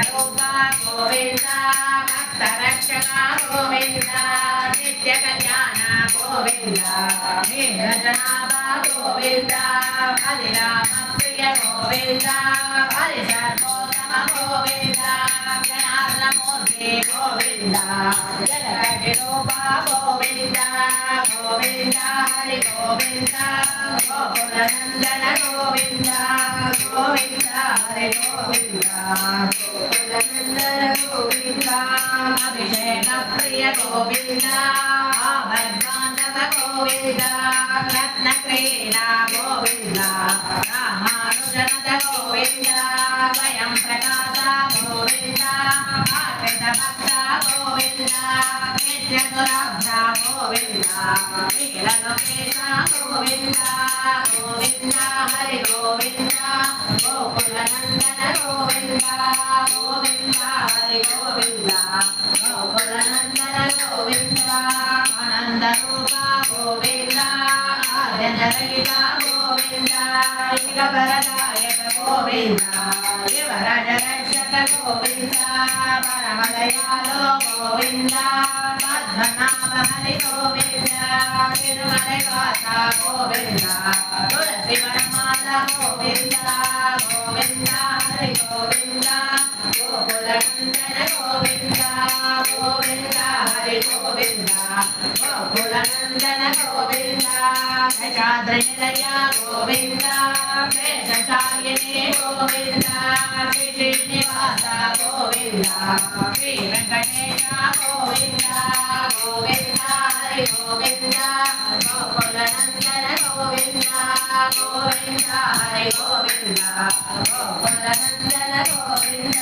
रूप गोविंद भक्त रक्षक गोविंद नित्य कल्याण गोविंद नीरजनाभ गोविंद हरिराम प्रिय गोविंद हरि सर्वोत्तम गोविंद जनार्दन मूर्ति गोविंद जलकटि रूप गोविंद गोविंद हरि गोविंद गोकुलनंदन गोविंद गोविंद हरि गोविंद गोकुलनंदन गोविंद अभिषेक प्रिय गोविंद भगवानव गोविंद रत्न क्रीडा गोविंद रामानुजनद गोविंद स्वयं प्रकाश गोविंद आकृत भक्त गोविंद नित्य दुरब्ध गोविंद नीललोकेश गोविंद गोविंद हरि गोविंद गोकुलनंदन गोविंद गोविंद हरि गोविंद गोकुलनंदन गोविंद आनंद रूप गोविंद आर्यजरहित गोविंद वरदायक गोविंद शिवराज रक्षक गोविंद परम दयालो गोविंद पद्मनाभ हरि गोविंद तिरुमलकांता गोविंद तुलसी वनमाला गोविंद गोविंद हरि गोविंद गोकुलनंदन गोविंद गोविंद हरि गोविंद गोकुलनंदन गोविंद दशाद्रिनिलय गोविंद शेषशायिनी गोविंद श्रीनिवास गोविंद श्री वेंकटेश गोविंद गोविंद हरि गोविंद गोकुलनंदन गोविंद गोविंद हरि गोविंद गोकुलनंदन गोविंद